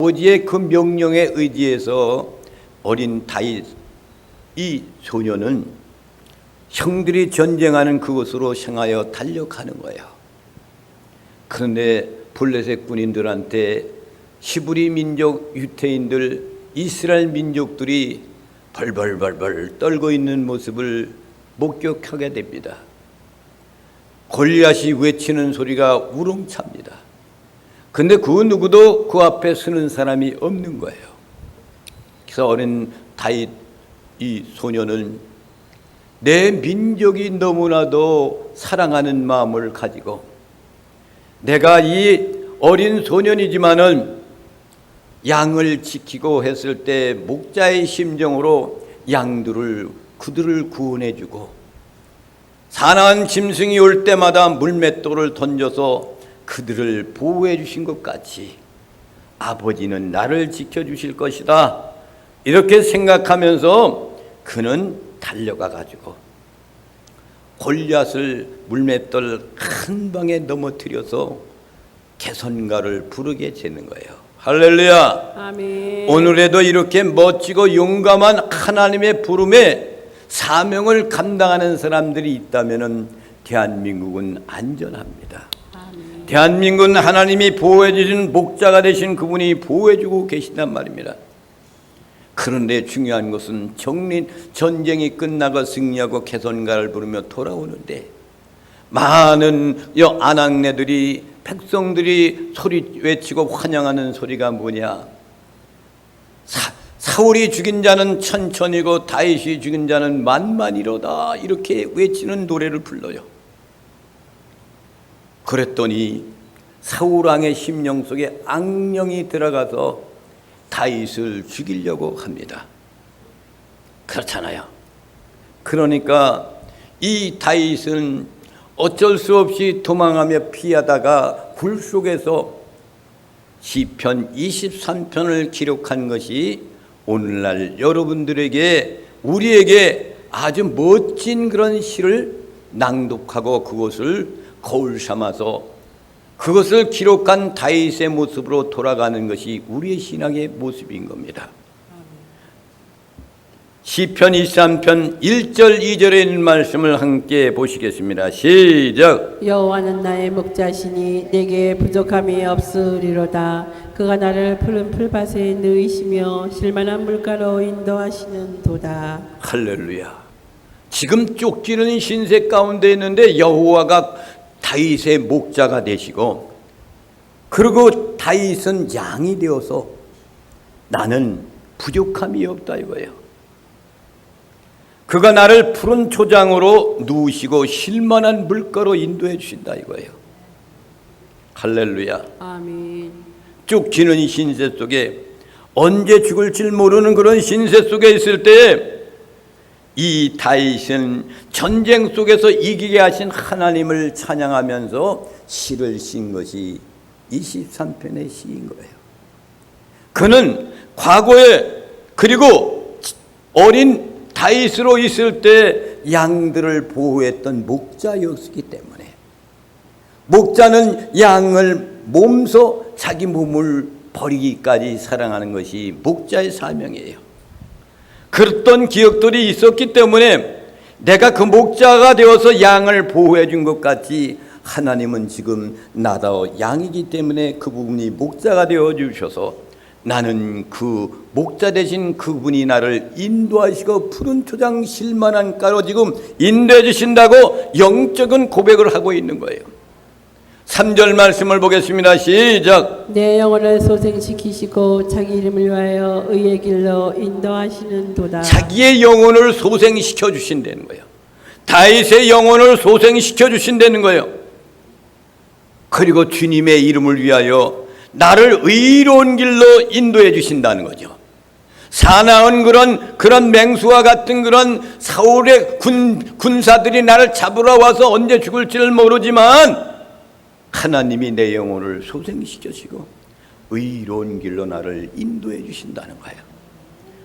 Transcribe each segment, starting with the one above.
아버지의 그 명령에 의지해서 어린 다윗 이 소녀는 형들이 전쟁하는 그곳으로 향하여 달려가는 거예요. 그런데 블레셋 군인들한테 히브리 민족, 유태인들, 이스라엘 민족들이 벌벌벌벌 떨고 있는 모습을 목격하게 됩니다. 골리앗이 외치는 소리가 우렁찹니다. 근데 그 누구도 그 앞에 서는 사람이 없는 거예요. 그래서 어린 다윗 이 소녀는 내 민족이 너무나도 사랑하는 마음을 가지고 내가 이 어린 소년이지만은 양을 지키고 했을 때 목자의 심정으로 그들을 구원해주고 사나운 짐승이 올 때마다 물맷돌을 던져서 그들을 보호해 주신 것 같이 아버지는 나를 지켜주실 것이다, 이렇게 생각하면서 그는 달려가 가지고 골리앗을 물맷돌 한 방에 넘어뜨려서 개선가를 부르게 되는 거예요. 할렐루야. 아멘. 오늘에도 이렇게 멋지고 용감한 하나님의 부름에 사명을 감당하는 사람들이 있다면 대한민국은 안전합니다. 아멘. 대한민국은 하나님이 보호해 주신 목자가 되신 그분이 보호해 주고 계신단 말입니다. 그런데 중요한 것은 전쟁이 끝나고 승리하고 개선가를 부르며 돌아오는데 많은 아낙네들이, 백성들이 소리 외치고 환영하는 소리가 뭐냐? 사울이 죽인 자는 천천이고 다윗이 죽인 자는 만만이로다, 이렇게 외치는 노래를 불러요. 그랬더니 사울왕의 심령 속에 악령이 들어가서 다윗을 죽이려고 합니다. 그렇잖아요. 그러니까 이 다윗은 어쩔 수 없이 도망하며 피하다가 굴 속에서 시편 23편을 기록한 것이 오늘날 여러분들에게, 우리에게 아주 멋진 그런 시를 낭독하고 그것을 거울 삼아서 그것을 기록한 다윗의 모습으로 돌아가는 것이 우리의 신앙의 모습인 겁니다. 시편 23편 1절 2절에 있는 말씀을 함께 보시겠습니다. 시작. 여호와는 나의 목자시니 내게 부족함이 없으리로다. 그가 나를 푸른 풀밭에 누이시며 실만한 물가로 인도하시는 도다. 할렐루야. 지금 쫓기는 신세 가운데 있는데 여호와가 다윗의 목자가 되시고, 그리고 다윗은 양이 되어서 나는 부족함이 없다 이거예요. 그가 나를 푸른 초장으로 누우시고 실만한 물가로 인도해 주신다 이거예요. 할렐루야. 아멘. 쫓기는 신세 속에, 언제 죽을지 모르는 그런 신세 속에 있을 때 이 다윗은 전쟁 속에서 이기게 하신 하나님을 찬양하면서 시를 쓴 것이 23편의 시인 거예요. 그는 과거에, 그리고 어린 다윗으로 있을 때 양들을 보호했던 목자였기 때문에, 목자는 양을 몸소 자기 몸을 버리기까지 사랑하는 것이 목자의 사명이에요. 그랬던 기억들이 있었기 때문에 내가 그 목자가 되어서 양을 보호해 준 것 같이 하나님은 지금 나도 양이기 때문에 그 부분이 목자가 되어 주셔서 나는 그 목자 되신 그분이 나를 인도하시고 푸른 초장 실만한 가로 지금 인도해 주신다고 영적인 고백을 하고 있는 거예요. 3절 말씀을 보겠습니다. 시작. 내 영혼을 소생시키시고 자기 이름을 위하여 의의 길로 인도하시는 도다. 자기의 영혼을 소생시켜 주신다는 거예요. 다윗의 영혼을 소생시켜 주신다는 거예요. 그리고 주님의 이름을 위하여 나를 의로운 길로 인도해 주신다는 거죠. 사나운 그런 맹수와 같은 그런 사울의 군사들이 나를 잡으러 와서 언제 죽을지를 모르지만 하나님이 내 영혼을 소생시켜주시고 의로운 길로 나를 인도해 주신다는 거예요.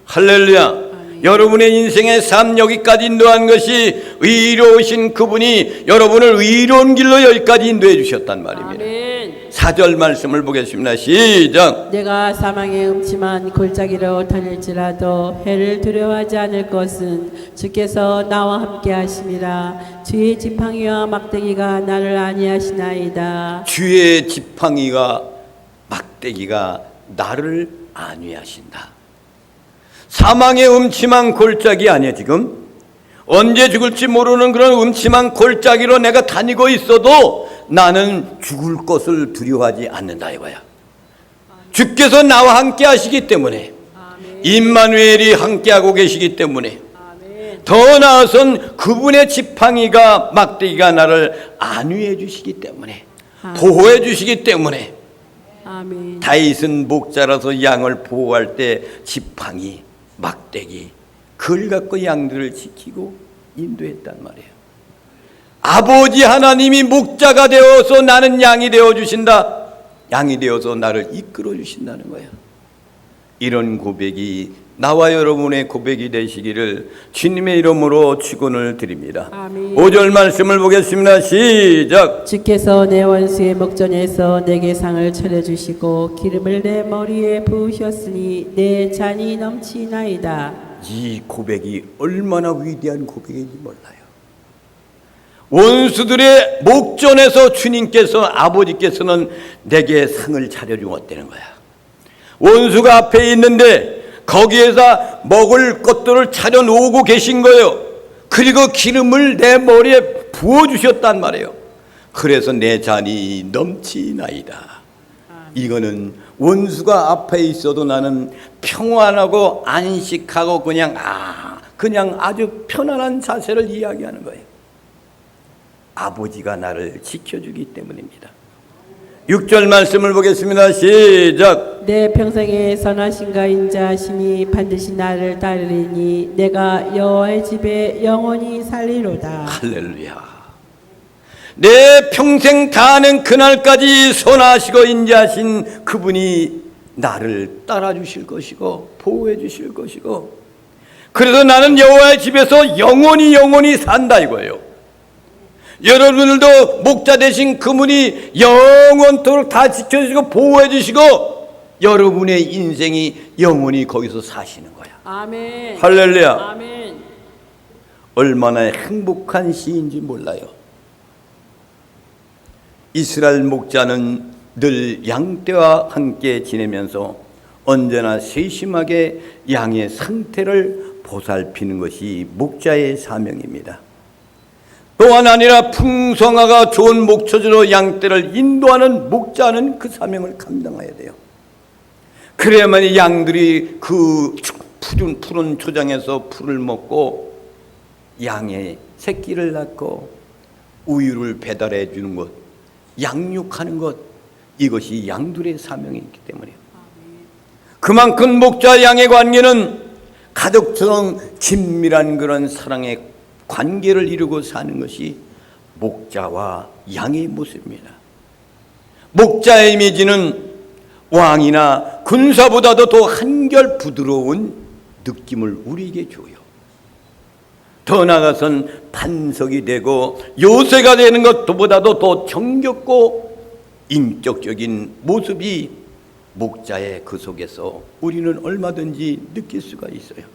할렐루야. 아멘. 여러분의 인생의 삶 여기까지 인도한 것이 의로우신 그분이 여러분을 의로운 길로 여기까지 인도해 주셨단 말입니다. 아멘. 4절 말씀을 보겠습니다. 시작. 내가 사망의 음침한 골짜기로 다닐지라도 해를 두려워하지 않을 것은 주께서 나와 함께 하심이라. 주의 지팡이와 막대기가 나를 안위하시나이다. 주의 지팡이가 막대기가 나를 안위하신다. 사망의 음침한 골짜기 아니야 지금? 언제 죽을지 모르는 그런 음침한 골짜기로 내가 다니고 있어도 나는 죽을 것을 두려워하지 않는다 이거야. 주께서 나와 함께 하시기 때문에, 임마누엘이 함께하고 계시기 때문에, 더 나아선 그분의 지팡이가 막대기가 나를 안위해 주시기 때문에, 보호해 주시기 때문에. 아멘. 다윗은 목자라서 양을 보호할 때 지팡이, 막대기 그걸 갖고 양들을 지키고 인도했단 말이에요. 아버지 하나님이 목자가 되어서 나는 양이 되어 주신다. 양이 되어서 나를 이끌어 주신다는 거예요. 이런 고백이 나와 여러분의 고백이 되시기를 주님의 이름으로 축원을 드립니다. 아멘. 5절 말씀을 보겠습니다. 시작. 주께서 내 원수의 목전에서 내게 상을 차려주시고 기름을 내 머리에 부으셨으니 내 잔이 넘치나이다. 이 고백이 얼마나 위대한 고백인지 몰라요. 원수들의 목전에서 주님께서, 아버지께서는 내게 상을 차려주었다는 거야. 원수가 앞에 있는데 거기에서 먹을 것들을 차려놓고 계신 거예요. 그리고 기름을 내 머리에 부어주셨단 말이에요. 그래서 내 잔이 넘치나이다. 이거는 원수가 앞에 있어도 나는 평안하고 안식하고 그냥 아주 편안한 자세를 이야기하는 거예요. 아버지가 나를 지켜주기 때문입니다. 6절 말씀을 보겠습니다. 시작. 내 평생에 선하신가 인자하심이 반드시 나를 따르리니 내가 여호와의 집에 영원히 살리로다. 할렐루야. 내 평생 다하는 그날까지 선하시고 인자하신 그분이 나를 따라주실 것이고 보호해 주실 것이고, 그래서 나는 여호와의 집에서 영원히 산다 이거예요. 여러분들도 목자 되신 그분이 영원토록 다 지켜주시고 보호해 주시고 여러분의 인생이 영원히 거기서 사시는 거야. 아멘. 할렐루야. 아멘. 얼마나 행복한 시인지 몰라요. 이스라엘 목자는 늘 양떼와 함께 지내면서 언제나 세심하게 양의 상태를 보살피는 것이 목자의 사명입니다. 또한 아니라 풍성하고 좋은 목초지로 양떼를 인도하는 목자는 그 사명을 감당해야 돼요. 그래야만 양들이 그 푸른 초장에서 풀을 먹고 양의 새끼를 낳고 우유를 배달해 주는 것, 양육하는 것, 이것이 양들의 사명이기 때문이에요. 그만큼 목자 양의 관계는 가족처럼 긴밀한 그런 사랑의 관계를 이루고 사는 것이 목자와 양의 모습입니다. 목자의 이미지는 왕이나 군사보다도 더 한결 부드러운 느낌을 우리에게 줘요. 더 나아가선 반석이 되고 요새가 되는 것보다도 더 정겹고 인격적인 모습이 목자의 그 속에서 우리는 얼마든지 느낄 수가 있어요.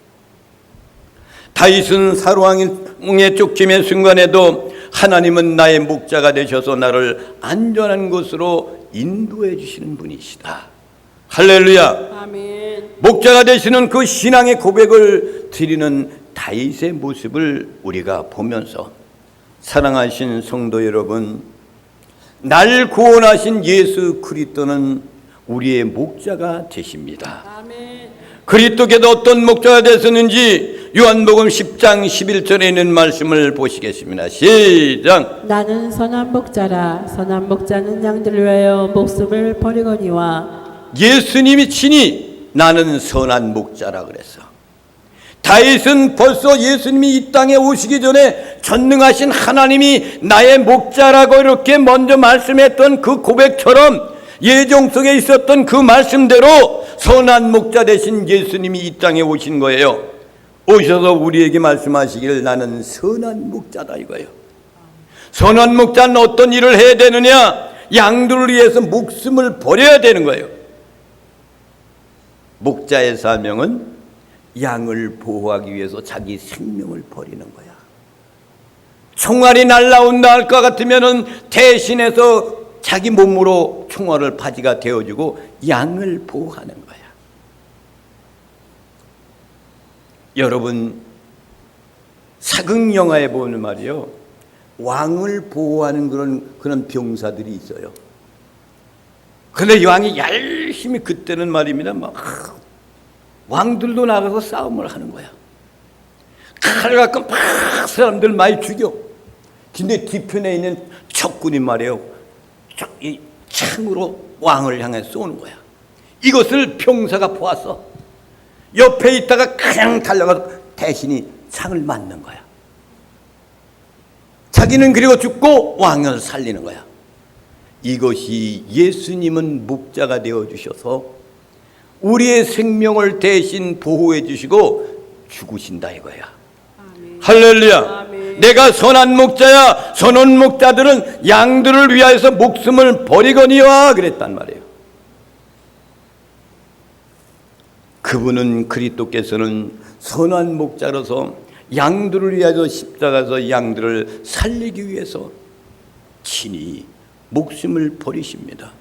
다윗은 사로왕에 쫓김의 순간에도 하나님은 나의 목자가 되셔서 나를 안전한 곳으로 인도해 주시는 분이시다. 할렐루야. 아멘. 목자가 되시는 그 신앙의 고백을 드리는 다윗의 모습을 우리가 보면서, 사랑하신 성도 여러분, 날 구원하신 예수 그리스도는 우리의 목자가 되십니다. 아멘. 그리스도께도 어떤 목자가 되셨는지 요한복음 10장 11절에 있는 말씀을 보시겠습니다. 시작. 나는 선한 목자라. 선한 목자는 양들을 위하여 목숨을 버리거니와. 예수님이 친히 나는 선한 목자라 그랬어. 다윗은 벌써 예수님이 이 땅에 오시기 전에 전능하신 하나님이 나의 목자라고 이렇게 먼저 말씀했던 그 고백처럼 예정 속에 있었던 그 말씀대로 선한 목자 되신 예수님이 이 땅에 오신 거예요. 오셔서 우리에게 말씀하시기를 나는 선한 목자다 이거예요. 선한 목자는 어떤 일을 해야 되느냐? 양들을 위해서 목숨을 버려야 되는 거예요. 목자의 사명은 양을 보호하기 위해서 자기 생명을 버리는 거야. 총알이 날라온다 할 것 같으면은 대신해서 자기 몸으로 총알을 바지가 되어주고 양을 보호하는 거야. 여러분, 사극 영화에 보면 말이요, 왕을 보호하는 그런 병사들이 있어요. 그런데 왕이 열심히, 그때는 말입니다, 막 왕들도 나가서 싸움을 하는 거야. 칼 갖고 막 사람들 많이 죽여. 근데 뒤편에 있는 적군이 말이에요, 이 창으로 왕을 향해 쏘는 거야. 이것을 병사가 보았어. 옆에 있다가 그냥 달려가서 대신이 창을 맞는 거야. 자기는 그리고 죽고 왕을 살리는 거야. 이것이 예수님은 목자가 되어주셔서 우리의 생명을 대신 보호해 주시고 죽으신다 이거야. 아멘. 할렐루야. 아멘. 내가 선한 목자야. 선한 목자들은 양들을 위하여서 목숨을 버리거니와 그랬단 말이에요. 그분은, 그리스도께서는 선한 목자로서 양들을 위하여 십자가에서 양들을 살리기 위해서 친히 목숨을 버리십니다.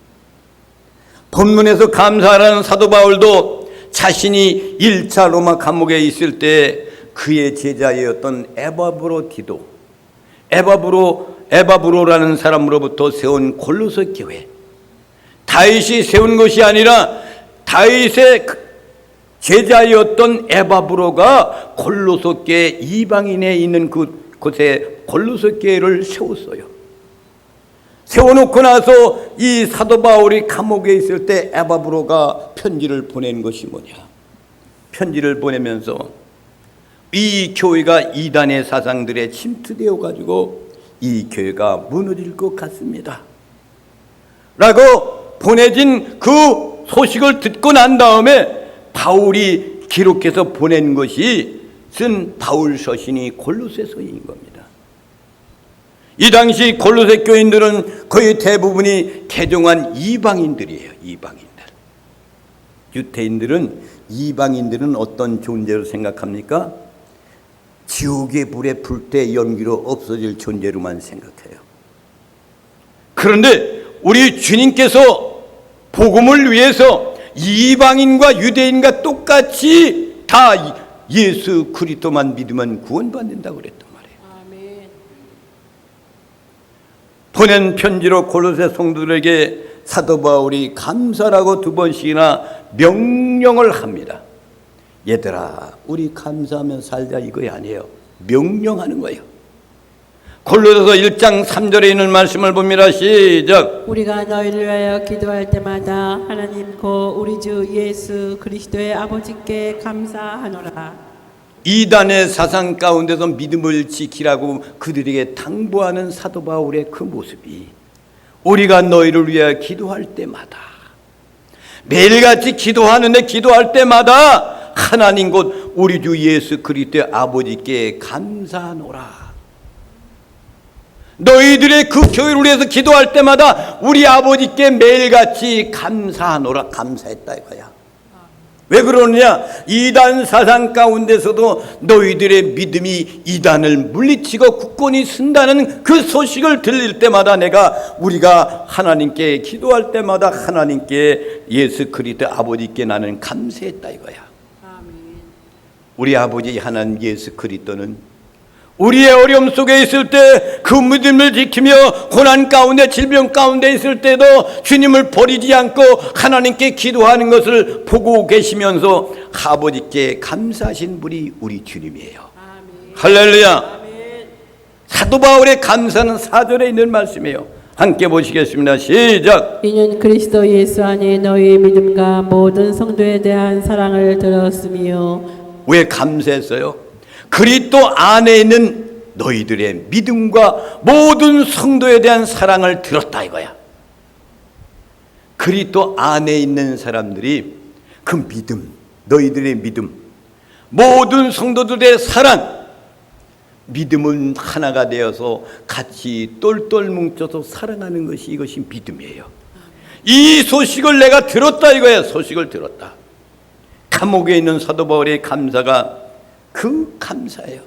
본문에서 감사하라는 사도 바울도 자신이 1차 로마 감옥에 있을 때 그의 제자였던 에바브로라는 사람으로부터 세운 골로새 교회, 다윗이 세운 것이 아니라 다윗의 제자였던 에바브로가 골로새 교회, 이방인에 있는 그곳에 골로새 교회를 세웠어요. 세워놓고 나서 이 사도 바울이 감옥에 있을 때 에바브로가 편지를 보낸 것이 뭐냐? 편지를 보내면서 이 교회가 이단의 사상들에 침투되어 가지고 이 교회가 무너질 것 같습니다 라고 보내진 그 소식을 듣고 난 다음에 바울이 기록해서 보낸 것이 쓴 바울 서신이 골로새서인 겁니다. 이 당시 골로새 교인들은 거의 대부분이 개종한 이방인들이에요. 이방인들. 이방인들은 어떤 존재로 생각합니까? 지옥의 불에 불 때 연기로 없어질 존재로만 생각해요. 그런데 우리 주님께서 복음을 위해서 이방인과 유대인과 똑같이 다 예수 그리스도만 믿으면 구원받는다고 그랬단 말이에요. 아멘. 보낸 편지로 골로새 성도들에게 사도 바울이 감사라고 2번씩이나 명령을 합니다. 얘들아, 우리 감사하며 살자 이거 아니에요. 명령하는 거예요. 골로새서 1장 3절에 있는 말씀을 봅니다. 시작. 우리가 너희를 위하여 기도할 때마다 하나님 고 우리 주 예수 그리스도의 아버지께 감사하노라. 이단의 사상 가운데서 믿음을 지키라고 그들에게 당부하는 사도 바울의 그 모습이 우리가 너희를 위하여 기도할 때마다, 매일같이 기도할 때마다 하나님 곧 우리 주 예수 그리스도의 아버지께 감사하노라. 너희들의 그 교회를 위해서 기도할 때마다 우리 아버지께 매일같이 감사하노라. 감사했다 이거야. 왜 그러느냐? 이단 사상 가운데서도 너희들의 믿음이 이단을 물리치고 굳건히 쓴다는 그 소식을 들릴 때마다 우리가 하나님께 기도할 때마다 하나님께 예수 그리스도 아버지께 나는 감사했다 이거야. 아멘. 우리 아버지 하나님 예수 그리스도는 우리의 어려움 속에 있을 때 그 믿음을 지키며 고난 가운데 질병 가운데 있을 때도 주님을 버리지 않고 하나님께 기도하는 것을 보고 계시면서 아버지께 감사하신 분이 우리 주님이에요. 아멘. 할렐루야. 아멘. 사도 바울의 감사는 4절에 있는 말씀이에요. 함께 보시겠습니다. 시작. 이는 그리스도 예수 안에 너희의 믿음과 모든 성도에 대한 사랑을 들었으며. 왜 감사했어요? 그리스도 안에 있는 너희들의 믿음과 모든 성도에 대한 사랑을 들었다 이거야. 그리스도 안에 있는 사람들이 그 믿음, 너희들의 믿음, 모든 성도들의 사랑, 믿음은 하나가 되어서 같이 똘똘 뭉쳐서 사랑하는 것이 이것이 믿음이에요. 이 소식을 내가 들었다 이거야. 소식을 들었다. 감옥에 있는 사도 바울의 감사가 그 감사예요.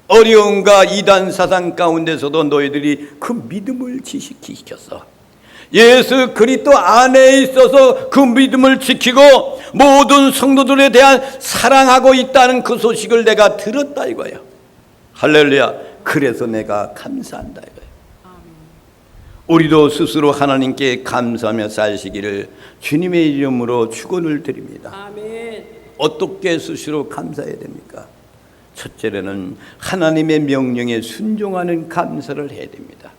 어려움과 이단 사상 가운데서도 너희들이 그 믿음을 지키셨어. 예수 그리스도 안에 있어서 그 믿음을 지키고 모든 성도들에 대한 사랑하고 있다는 그 소식을 내가 들었다 이거예요. 할렐루야. 그래서 내가 감사한다 이거예요. 우리도 스스로 하나님께 감사하며 사시기를 주님의 이름으로 축원을 드립니다. 아멘. 어떻게 스스로 감사해야 됩니까? 첫째로는 하나님의 명령에 순종하는 감사를 해야 됩니다.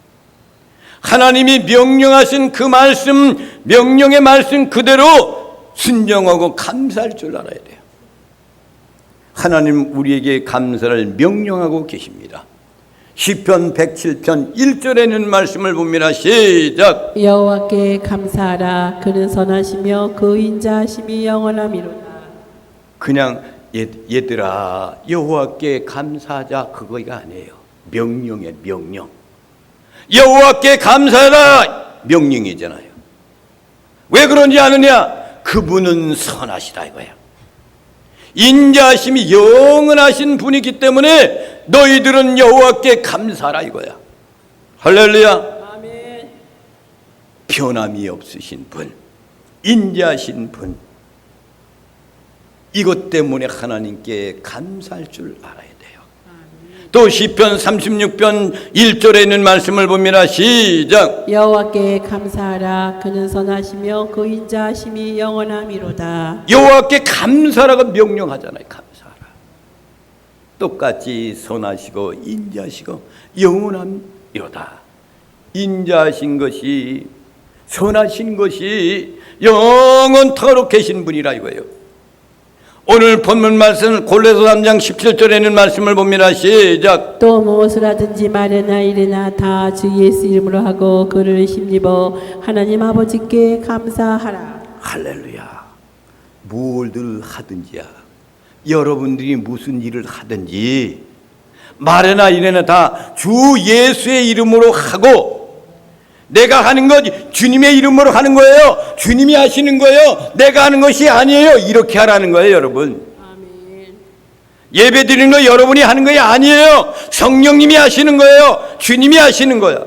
하나님이 명령하신 그 말씀, 명령의 말씀 그대로 순종하고 감사할 줄 알아야 돼요. 하나님 우리에게 감사를 명령하고 계십니다. 시편 107편 1절에 있는 말씀을 봅니다. 시작. 여호와께 감사하라. 그는 선하시며 그 인자하심이 영원함이로다. 그냥 얘들아 여호와께 감사하자 그거가 아니에요. 명령의 명령. 여호와께 감사하라 명령이잖아요. 왜 그런지 아느냐? 그분은 선하시다 이거야. 인자하심이 영원하신 분이기 때문에 너희들은 여호와께 감사하라 이거야. 할렐루야. 아멘. 변함이 없으신 분, 인자하신 분, 이것 때문에 하나님께 감사할 줄 알아야 돼요. 또 시편 36편 1절에 있는 말씀을 봅니다. 시작. 여호와께 감사하라. 그는 선하시며 그 인자하심이 영원함이로다. 여호와께 감사라고 명령하잖아요. 감사하라. 똑같이 선하시고 인자하시고 영원함이로다. 인자하신 것이 선하신 것이 영원토록 계신 분이라 이거예요. 오늘 본문 말씀 골로새 3장 17절에 있는 말씀을 봅니다. 시작. 또 무엇을 하든지 말이나 일이나 다 주 예수 이름으로 하고 그를 힘입어 하나님 아버지께 감사하라. 할렐루야. 뭘들 하든지야. 여러분들이 무슨 일을 하든지 말이나 일이나 다 주 예수의 이름으로 하고, 내가 하는 것 주님의 이름으로 하는 거예요. 주님이 하시는 거예요. 내가 하는 것이 아니에요. 이렇게 하라는 거예요, 여러분. 아멘. 예배 드리는 거 여러분이 하는 거 아니에요. 성령님이 하시는 거예요. 주님이 하시는 거야.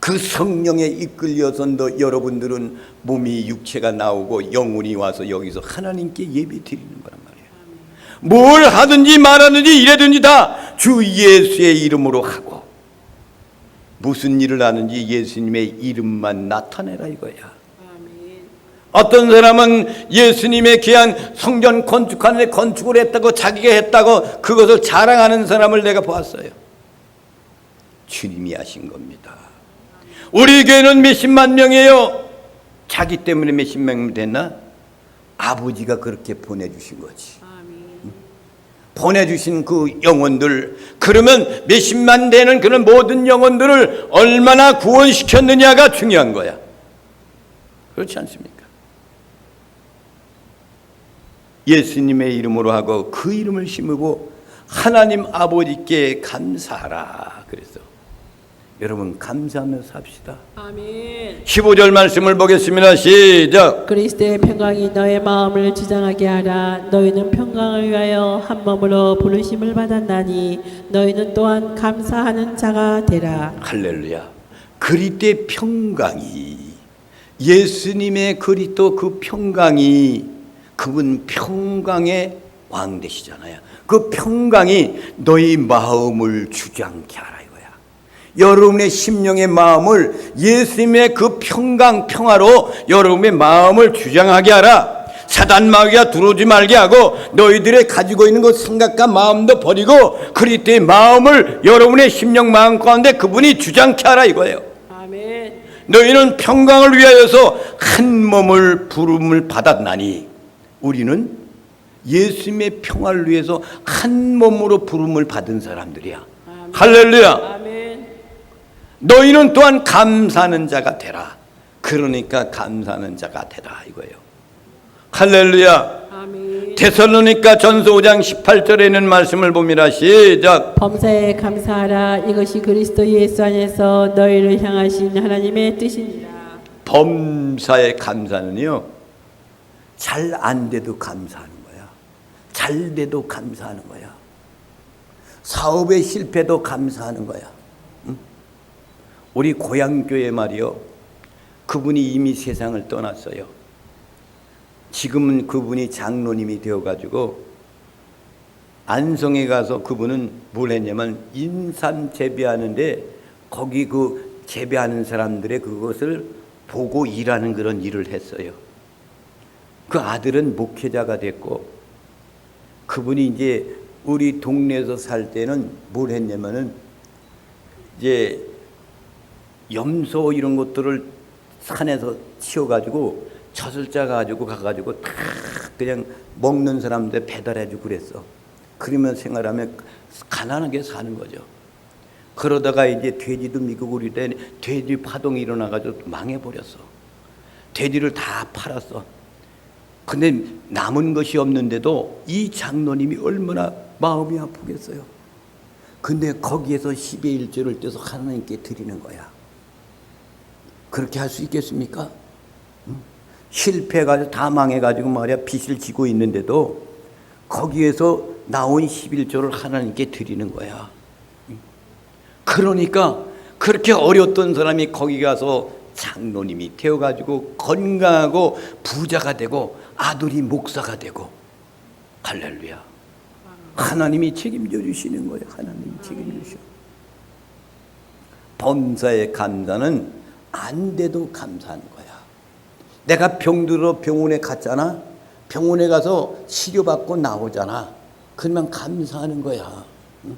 그 성령에 이끌려서 여러분들은 몸이 육체가 나오고 영혼이 와서 여기서 하나님께 예배 드리는 거란 말이에요. 뭘 하든지 말하든지 이래든지 다 주 예수의 이름으로 하고, 무슨 일을 하는지 예수님의 이름만 나타내라 이거야. 아멘. 어떤 사람은 예수님의 귀한 성전 건축하는데 건축을 했다고 자기가 했다고 그것을 자랑하는 사람을 내가 보았어요. 주님이 하신 겁니다. 우리 교회는 몇십만 명이에요. 자기 때문에 몇십만 명 됐나? 아버지가 그렇게 보내주신 거지. 보내주신 그 영혼들, 그러면 몇십만 되는 그런 모든 영혼들을 얼마나 구원시켰느냐가 중요한 거야. 그렇지 않습니까? 예수님의 이름으로 하고 그 이름을 심고 하나님 아버지께 감사하라 그랬어. 여러분 감사하며 삽시다. 아멘. 15절 말씀을 보겠습니다. 시작. 그리스도의 평강이 너의 마음을 주장하게 하라. 너희는 평강을 위하여 한 몸으로 부르심을 받았나니 너희는 또한 감사하는 자가 되라. 할렐루야. 그리스도의 평강이, 예수님의 그리스도 그 평강이, 그분 평강의 왕 되시잖아요. 그 평강이 너희 마음을 주장케 하라 이거야. 여러분의 심령의 마음을 예수님의 그 평강, 평화로 여러분의 마음을 주장하게 하라. 사단 마귀가 들어오지 말게 하고 너희들의 가지고 있는 그 생각과 마음도 버리고 그리스도의 마음을 여러분의 심령 마음 가운데 그분이 주장케 하라 이거예요. 아멘. 너희는 평강을 위하여서 한 몸을 부름을 받았나니, 우리는 예수님의 평화를 위해서 한 몸으로 부름을 받은 사람들이야. 아멘. 할렐루야. 아멘. 너희는 또한 감사하는 자가 되라. 그러니까 감사하는 자가 되라 이거예요. 할렐루야. 아멘. 데살로니가 전서 5장 18절에 있는 말씀을 봅니다. 시작. 범사에 감사하라. 이것이 그리스도 예수 안에서 너희를 향하신 하나님의 뜻이니라. 범사에 감사는요, 잘 안 돼도 감사하는 거야. 잘 돼도 감사하는 거야. 사업의 실패도 감사하는 거야. 응? 우리 고향교회 말이요, 그분이 이미 세상을 떠났어요. 지금은 그분이 장로님이 되어가지고 안성에 가서 그분은 뭘 했냐면 인삼 재배하는데 거기 그 재배하는 사람들의 그것을 보고 일하는 그런 일을 했어요. 그 아들은 목회자가 됐고, 그분이 이제 우리 동네에서 살 때는 뭘 했냐면은 이제 염소 이런 것들을 산에서 치워가지고 젖을 짜가지고 가가지고 다 그냥 먹는 사람들 배달해주고 그랬어. 그러면 생활하면 가난하게 사는 거죠. 그러다가 이제 돼지도 미국 우리 때 돼지 파동이 일어나가지고 망해버렸어. 돼지를 다 팔았어. 근데 남은 것이 없는데도 이 장로님이 얼마나 마음이 아프겠어요. 근데 거기에서 10의 1조를 떼서 하나님께 드리는 거야. 그렇게 할 수 있겠습니까? 실패해가지고 다 망해가지고 말이야 빚을 지고 있는데도 거기에서 나온 11조를 하나님께 드리는 거야. 그러니까 그렇게 어려웠던 사람이 거기 가서 장로님이 되어가지고 건강하고 부자가 되고 아들이 목사가 되고, 할렐루야. 하나님이 책임져 주시는 거예요. 하나님이 책임져 주셔. 범사의 감사는 안 돼도 감사하는 거야. 내가 병들어 병원에 갔잖아. 병원에 가서 치료받고 나오잖아. 그러면 감사하는 거야. 응?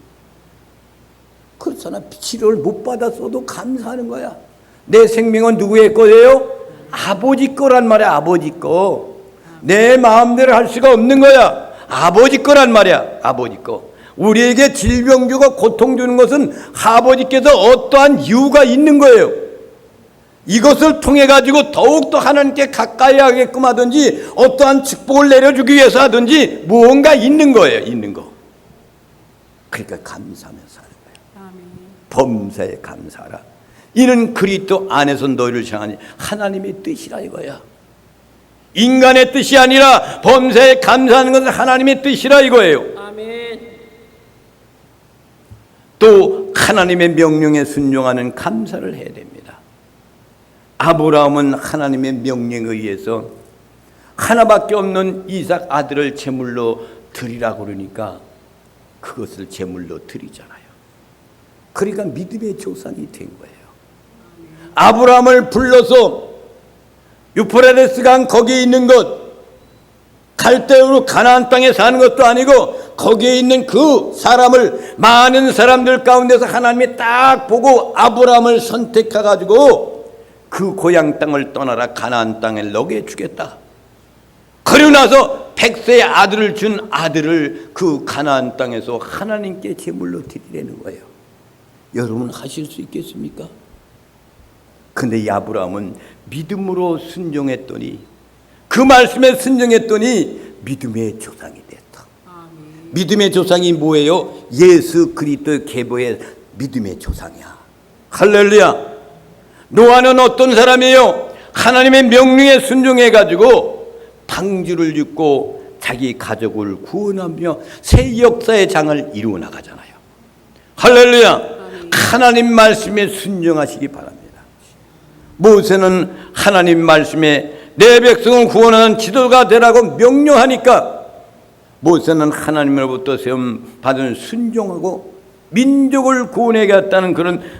그렇잖아. 치료를 못 받았어도 감사하는 거야. 내 생명은 누구의 거예요? 아버지 거란 말이야. 아버지 거. 내 마음대로 할 수가 없는 거야. 아버지 거란 말이야. 아버지 거. 우리에게 질병 주고 고통 주는 것은 아버지께서 어떠한 이유가 있는 거예요. 이것을 통해 가지고 더욱더 하나님께 가까이 하게끔 하든지 어떠한 축복을 내려주기 위해서 하든지 무언가 있는 거예요. 있는 거. 그러니까 감사하면서 사는 거예요. 아멘. 범사에 감사하라. 이는 그리스도 안에서 너희를 향한 하나님의 뜻이라 이거야. 인간의 뜻이 아니라 범사에 감사하는 것은 하나님의 뜻이라 이거예요. 아멘. 또 하나님의 명령에 순종하는 감사를 해야 됩니다. 아브라함은 하나님의 명령에 의해서 하나밖에 없는 이삭 아들을 제물로 드리라고 그러니까 그것을 제물로 드리잖아요. 그러니까 믿음의 조상이 된 거예요. 아브라함을 불러서 유프라데스 강 거기에 있는 것, 갈대우로 가나안 땅에 사는 것도 아니고 거기에 있는 그 사람을 많은 사람들 가운데서 하나님이 딱 보고 아브라함을 선택해가지고 그 고향 땅을 떠나라 가나안 땅에 너게 주겠다. 그리고 나서 100세의 아들을 준 아들을 그 가나안 땅에서 하나님께 제물로 드리라는 거예요. 여러분 하실 수 있겠습니까? 근데 이 아브라함은 믿음으로 순종했더니 그 말씀에 순종했더니 믿음의 조상이 됐다. 아멘. 믿음의 조상이 뭐예요? 예수 그리스도의 계보의 믿음의 조상이야. 할렐루야. 노아는 어떤 사람이에요? 하나님의 명령에 순종해가지고 방주를 짓고 자기 가족을 구원하며 새 역사의 장을 이루어 나가잖아요. 할렐루야. 아멘. 하나님 말씀에 순종하시기 바랍니다. 모세는 하나님 말씀에 내 백성을 구원하는 지도가 되라고 명령하니까 모세는 하나님으로부터 세움 받은 순종하고 민족을 구원하겠다는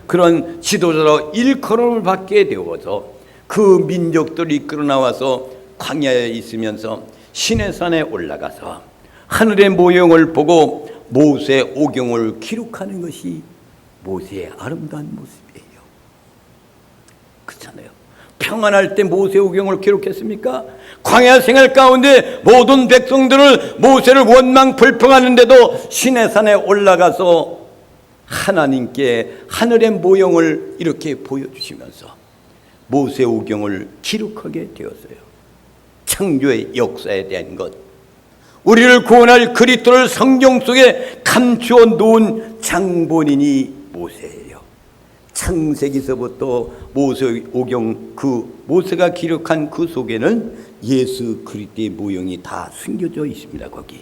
그런 지도자로 일컬음을 받게 되어서 그 민족들이 이끌어 나와서 광야에 있으면서 시내산에 올라가서 하늘의 모형을 보고 모세 오경을 기록하는 것이 모세의 아름다운 모습이에요. 그렇잖아요. 평안할 때 모세 오경을 기록했습니까? 광야 생활 가운데 모든 백성들을 모세를 원망 불평하는데도 시내산에 올라가서 하나님께 하늘의 모형을 이렇게 보여주시면서 모세 오경을 기록하게 되었어요. 창조의 역사에 대한 것, 우리를 구원할 그리스도를 성경 속에 감추어 놓은 장본인이 모세예요. 창세기서부터 모세오경 그 모세가 기록한 그 속에는 예수 그리스도의 모형이 다 숨겨져 있습니다. 거기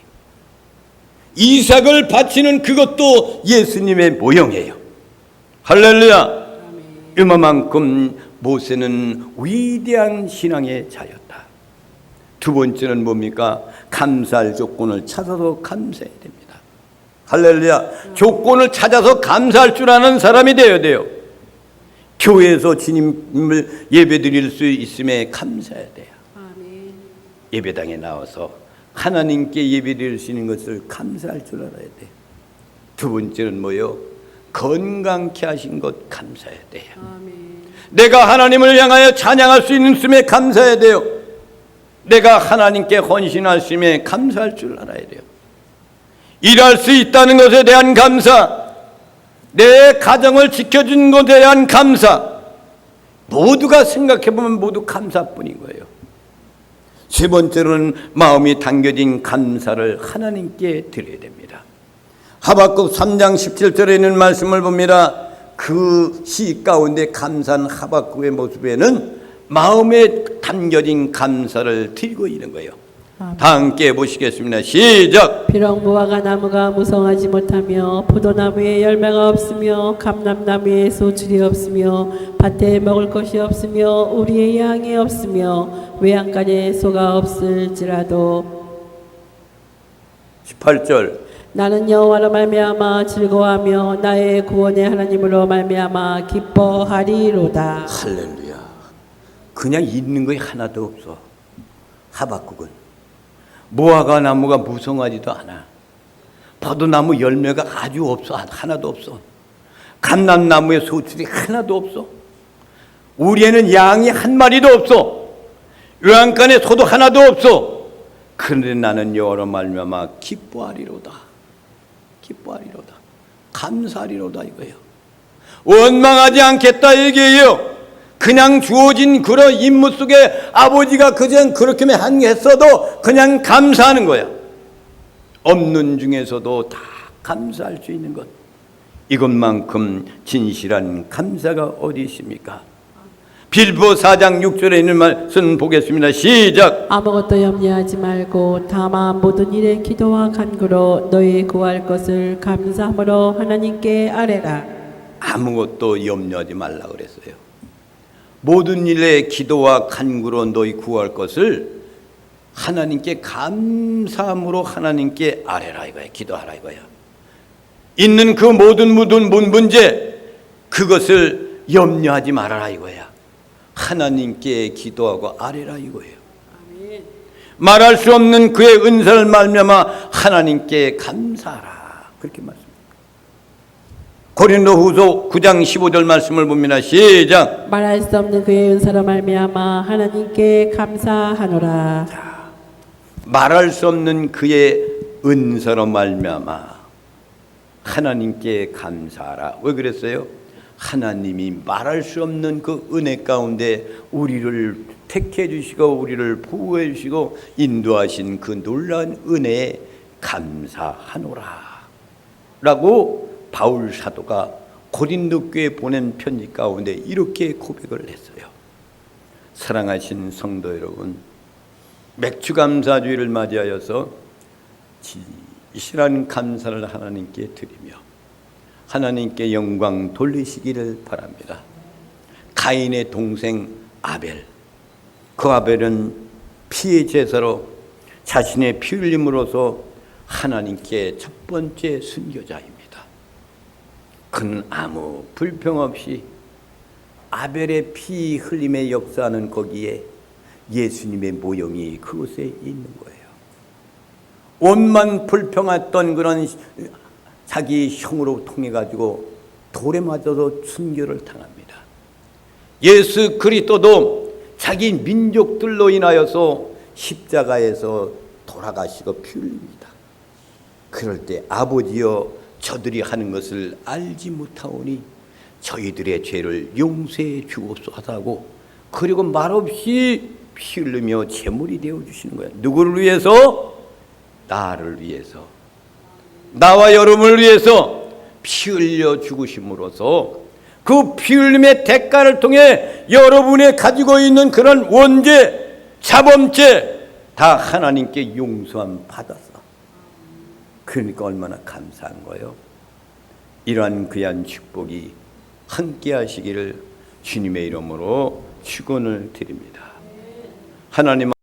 이삭을 바치는 그것도 예수님의 모형이에요. 할렐루야. 이만큼 모세는 위대한 신앙의 자였다. 두 번째는 뭡니까? 감사할 조건을 찾아서 감사해야 됩니다. 할렐루야. 조건을 찾아서 감사할 줄 아는 사람이 되어야 돼요. 교회에서 주님을 예배드릴 수 있음에 감사해야 돼요. 아멘. 예배당에 나와서 하나님께 예배드리시는 것을 감사할 줄 알아야 돼요. 두 번째는 뭐요? 건강케 하신 것 감사해야 돼요. 아멘. 내가 하나님을 향하여 찬양할 수 있는 씀에 감사해야 돼요. 내가 하나님께 헌신할 씀에 감사할 줄 알아야 돼요. 일할 수 있다는 것에 대한 감사, 내 가정을 지켜준 것에 대한 감사, 모두가 생각해보면 모두 감사뿐인 거예요. 세 번째로는 마음이 담겨진 감사를 하나님께 드려야 됩니다. 하박국 3장 17절에 있는 말씀을 봅니다. 그 시 가운데 감사한 하박국의 모습에는 마음에 담겨진 감사를 드리고 있는 거예요. 다 함께 보시겠습니다. 시작. 비록 무화과 나무가 무성하지 못하며 포도나무에 열매가 없으며 감람나무에 소출이 없으며 밭에 먹을 것이 없으며 우리의 양이 없으며 외양간에 소가 없을지라도 18절. 나는 여호와로 말미암아 즐거워하며 나의 구원의 하나님으로 말미암아 기뻐하리로다. 할렐루야. 그냥 있는 것이 하나도 없어. 하박국은 무화과 나무가 무성하지도 않아. 포도나무 열매가 아주 없어. 하나도 없어. 감람나무의 소출이 하나도 없어. 우리에는 양이 한 마리도 없어. 요양간에 소도 하나도 없어. 그런데 나는 여호와로 말미암아 기뻐하리로다. 기뻐하리로다. 감사하리로다 이거예요. 원망하지 않겠다 얘기예요. 그냥 주어진 그런 임무 속에 아버지가 그전 그렇게 했어도 그냥 감사하는 거야. 없는 중에서도 다 감사할 수 있는 것. 이것만큼 진실한 감사가 어디 있습니까? 빌보 4장 6절에 있는 말씀 보겠습니다. 시작. 아무것도 염려하지 말고 다만 모든 일에 기도와 간구로 너희 구할 것을 감사함으로 하나님께 아뢰라. 아무것도 염려하지 말라 그랬어요. 모든 일에 기도와 간구로 너희 구할 것을 하나님께 감사함으로 하나님께 아뢰라 이거야. 기도하라 이거야. 있는 그 모든 문제 그것을 염려하지 말아라 이거야. 하나님께 기도하고 아뢰라 이거예요. 아멘. 말할 수 없는 그의 은사를 말미암아 하나님께 감사하라 그렇게 말씀합니다. 고린도후서 9장 15절 말씀을 봅니다. 시작. 말할 수 없는 그의 은사로 말미암아 하나님께 감사하노라. 말할 수 없는 그의 은사로 말미암아 하나님께 감사하라. 왜 그랬어요? 하나님이 말할 수 없는 그 은혜 가운데 우리를 택해 주시고 우리를 보호해 주시고 인도하신 그 놀라운 은혜에 감사하노라 라고 바울 사도가 고린도 교회에 보낸 편지 가운데 이렇게 고백을 했어요. 사랑하신 성도 여러분, 맥주감사주의를 맞이하여서 진실한 감사를 하나님께 드리며 하나님께 영광 돌리시기를 바랍니다. 가인의 동생 아벨, 그 아벨은 피의 제사로 자신의 피 흘림으로써 하나님께 첫 번째 순교자입니다. 그는 아무 불평 없이 아벨의 피 흘림의 역사는 거기에 예수님의 모형이 그곳에 있는 거예요. 온만 불평했던 그런 자기 형으로 통해 가지고 돌에 맞아서 순교를 당합니다. 예수 그리스도도 자기 민족들로 인하여서 십자가에서 돌아가시고 피 흘립니다. 그럴 때 아버지여 저들이 하는 것을 알지 못하오니 저희들의 죄를 용서해 주옵소서 하고 그리고 말없이 피 흘리며 제물이 되어 주시는 거예요. 누구를 위해서? 나를 위해서, 나와 여러분을 위해서 피 흘려 죽으심으로써 그 피 흘림의 대가를 통해 여러분이 가지고 있는 그런 원죄, 자범죄 다 하나님께 용서함 받았어. 그러니까 얼마나 감사한 거예요. 이러한 귀한 축복이 함께 하시기를 주님의 이름으로 축원을 드립니다. 하나님